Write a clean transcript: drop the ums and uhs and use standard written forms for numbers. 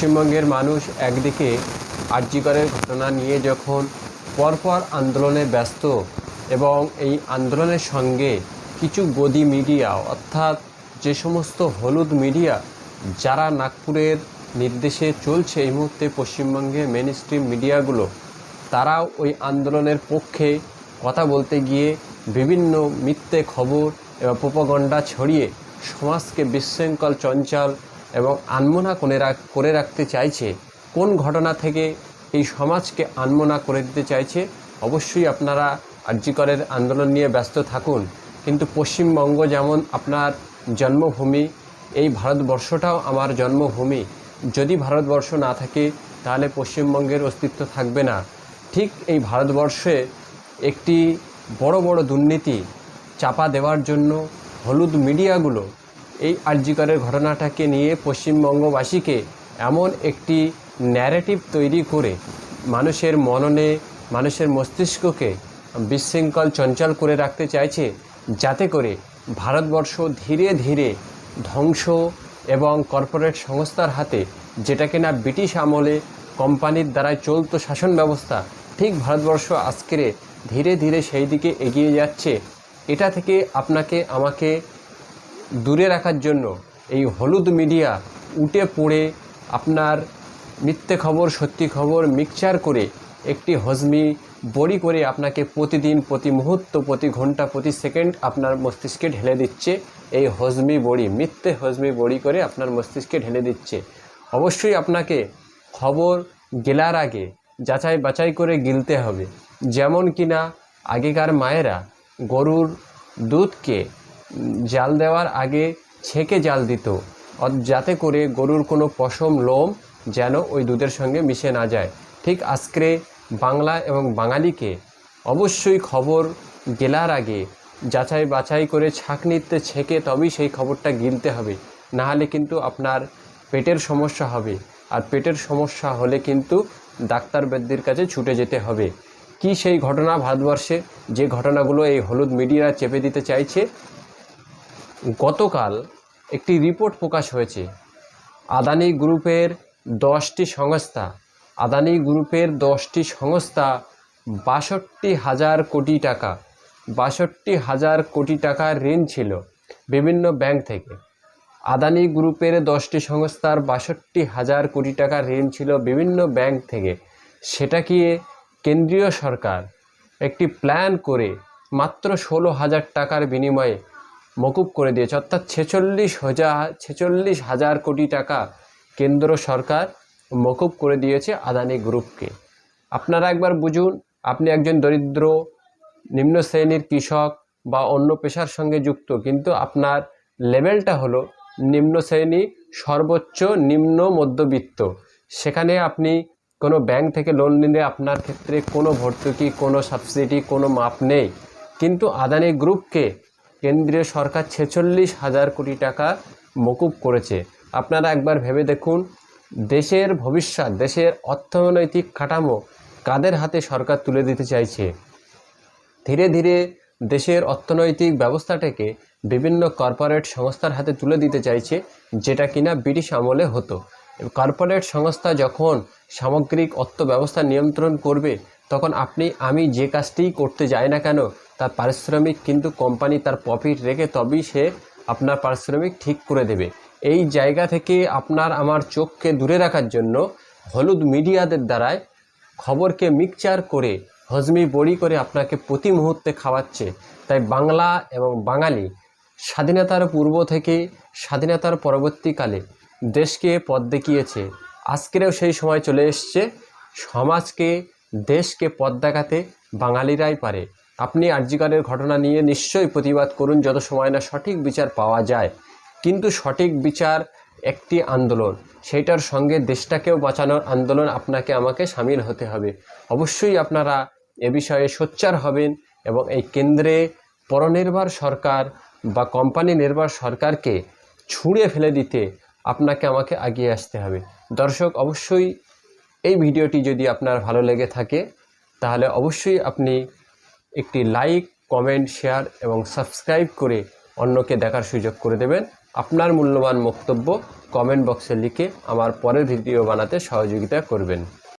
পশ্চিমবঙ্গের মানুষ একদিকে আর.জি. করের ঘটনা নিয়ে যখন পরপর আন্দোলনে ব্যস্ত এবং এই আন্দোলনের সঙ্গে কিছু গদি মিডিয়া অর্থাৎ যে সমস্ত হলুদ মিডিয়া যারা নাগপুরের নির্দেশে চলছে এই মুহূর্তে পশ্চিমবঙ্গের মেন স্ট্রিম মিডিয়াগুলো, তারাও ওই আন্দোলনের পক্ষে কথা বলতে গিয়ে বিভিন্ন মিথ্যে খবর এবং প্রোপাগান্ডা ছড়িয়ে সমাজকে বিশৃঙ্খল চঞ্চল এবং আনমনা করে রাখতে চাইছে। কোন ঘটনা থেকে এই সমাজকে আনমনা করে দিতে চাইছে? অবশ্যই আপনারা আর.জি. করের আন্দোলন নিয়ে ব্যস্ত থাকুন, কিন্তু পশ্চিমবঙ্গ যেমন আপনার জন্মভূমি, এই ভারতবর্ষটাও আমার জন্মভূমি। যদি ভারতবর্ষ না থাকে তাহলে পশ্চিমবঙ্গের অস্তিত্ব থাকবে না। ঠিক এই ভারতবর্ষে একটি বড় বড় দুর্নীতি চাপা দেওয়ার জন্য হলুদ মিডিয়াগুলো এই আর.জি. করের ঘটনাটাকে নিয়ে পশ্চিমবঙ্গবাসীকে এমন একটি ন্যারেটিভ তৈরি করে মানুষের মননে, মানুষের মস্তিষ্ককে বিশৃঙ্খল চঞ্চল করে রাখতে চাইছে, যাতে করে ভারতবর্ষ ধীরে ধীরে ধ্বংস এবং কর্পোরেট সংস্থার হাতে, যেটা কিনা ব্রিটিশ আমলে কোম্পানির দ্বারাই চলতো শাসন ব্যবস্থা, ঠিক ভারতবর্ষ আজকে ধীরে ধীরে সেই দিকে এগিয়ে যাচ্ছে। এটা থেকে আপনাকে আমাকে দূরে রাখার জন্য এই হলুদ মিডিয়া উঠে পড়ে আপনার মিথ্যে খবর সত্যি খবর মিক্সচার করে একটি হজমি বড়ি করে আপনাকে প্রতিদিন, প্রতি মুহূর্ত, প্রতি ঘন্টা, প্রতি সেকেন্ড আপনার মস্তিষ্কে ঢেলে দিচ্ছে। এই হজমি বড়ি, মিথ্যে হজমি বড়ি করে আপনার মস্তিষ্কে ঢেলে দিচ্ছে। অবশ্যই আপনাকে খবর গেলার আগে যাচাই বাছাই করে গিলতে হবে। যেমন কিনা আগেকার মায়েরা গরুর দুধকে জাল দেওয়ার আগে ছেঁকে জাল দিত, যাতে করে গরুর কোনো পশম লোম যেন ওই দুধের সঙ্গে মিশে না যায়। ঠিক আজকে বাংলা এবং বাঙালিকে অবশ্যই খবর গেলার আগে যাচাই বাছাই করে ছাঁকনিতে ছেঁকে তবেই সেই খবরটা গিলতে হবে, নাহলে কিন্তু আপনার পেটের সমস্যা হবে। আর পেটের সমস্যা হলে কিন্তু ডাক্তার বৈদ্যের কাছে ছুটে যেতে হবে। কি সেই ঘটনা ভারতবর্ষে, যে ঘটনাগুলো এই হলুদ মিডিয়া চেপে দিতে চাইছে? গতকাল একটি রিপোর্ট প্রকাশ হয়েছে। আদানি গ্রুপের 10টি সংস্থা, আদানি গ্রুপের 10টি সংস্থা 62,000 কোটি টাকা, 62,000 কোটি টাকার ঋণ ছিল বিভিন্ন ব্যাংক থেকে। আদানি গ্রুপের 10টি সংস্থার 62,000 কোটি টাকার ঋণ ছিল বিভিন্ন ব্যাংক থেকে। সেটাকে কেন্দ্রীয় সরকার একটি প্ল্যান করে মাত্র 16,000 টাকার বিনিময়ে মকুব করে দিয়েছে, অর্থাৎ 46,000 কোটি টাকা কেন্দ্র সরকার মকুব করে দিয়েছে আদানি গ্রুপকে। আপনারা একবার বুঝুন, আপনি একজন দরিদ্র নিম্ন শ্রেণীর কৃষক বা অন্য পেশার সঙ্গে যুক্ত, কিন্তু আপনার লেভেলটা হলো নিম্ন শ্রেণী, সর্বোচ্চ নিম্ন মধ্যবিত্ত। সেখানে আপনি কোনো ব্যাংক থেকে লোন নিলে আপনার ক্ষেত্রে কোনো ভর্তুকি, কোনো সাবসিডি, কোনো মাপ নেই। কিন্তু আদানি গ্রুপকে কেন্দ্রীয় সরকার 46,000 কোটি টাকা মকুব করেছে। আপনারা একবার ভেবে দেখুন, দেশের ভবিষ্যৎ, দেশের অর্থনৈতিক কাঠামো কাদের হাতে সরকার তুলে দিতে চাইছে? ধীরে ধীরে দেশের অর্থনৈতিক ব্যবস্থাটাকে বিভিন্ন কর্পোরেট সংস্থার হাতে তুলে দিতে চাইছে, যেটা কিনা ব্রিটিশ আমলে হতো। কর্পোরেট সংস্থা যখন সামগ্রিক অর্থ ব্যবস্থা নিয়ন্ত্রণ করবে, তখন আপনি আমি যে কাজটিই করতে যাই না কেন, তার পারিশ্রমিক কিন্তু কোম্পানি তার প্রফিট রেখে তবেই সে আপনার পারিশ্রমিক ঠিক করে দেবে। এই জায়গা থেকে আপনার আমার চোখকে দূরে রাখার জন্য হলুদ মিডিয়াদের দ্বারায় খবরকে মিক্সচার করে হজমি বড়ি করে আপনাকে প্রতি মুহূর্তে খাওয়াচ্ছে। তাই বাংলা এবং বাঙালি স্বাধীনতার পূর্ব থেকে স্বাধীনতার পরবর্তীকালে দেশকে পথ দেখিয়েছে। আজকেরও সেই সময় চলে এসছে, সমাজকে, দেশকে পথ দেখাতে বাঙালিরাই পারে। আপনি আর.জি. করের ঘটনা নিয়ে নিশ্চয়ই প্রতিবাদ করুন যত সময় না সঠিক বিচার পাওয়া যায়। কিন্তু সঠিক বিচার একটি আন্দোলন, সেইটার সঙ্গে দেশটাকেও বাঁচানোর আন্দোলন আপনাকে আমাকে সামিল হতে হবে। অবশ্যই আপনারা এ বিষয়ে সোচ্চার হবেন এবং এই কেন্দ্রে পরনির্ভর সরকার বা কোম্পানি নির্ভর সরকারকে ছুঁড়ে ফেলে দিতে আপনাকে আমাকে এগিয়ে আসতে হবে। দর্শক, অবশ্যই এই ভিডিওটি যদি আপনার ভালো লেগে থাকে তাহলে অবশ্যই আপনি একটি লাইক, কমেন্ট, শেয়ার এবং সাবস্ক্রাইব করে অন্যকে দেখার সুযোগ করে দেবেন। আপনার মূল্যবান বক্তব্য কমেন্ট বক্সে লিখে আমার পরের ভিডিও বানাতে সহযোগিতা করবেন।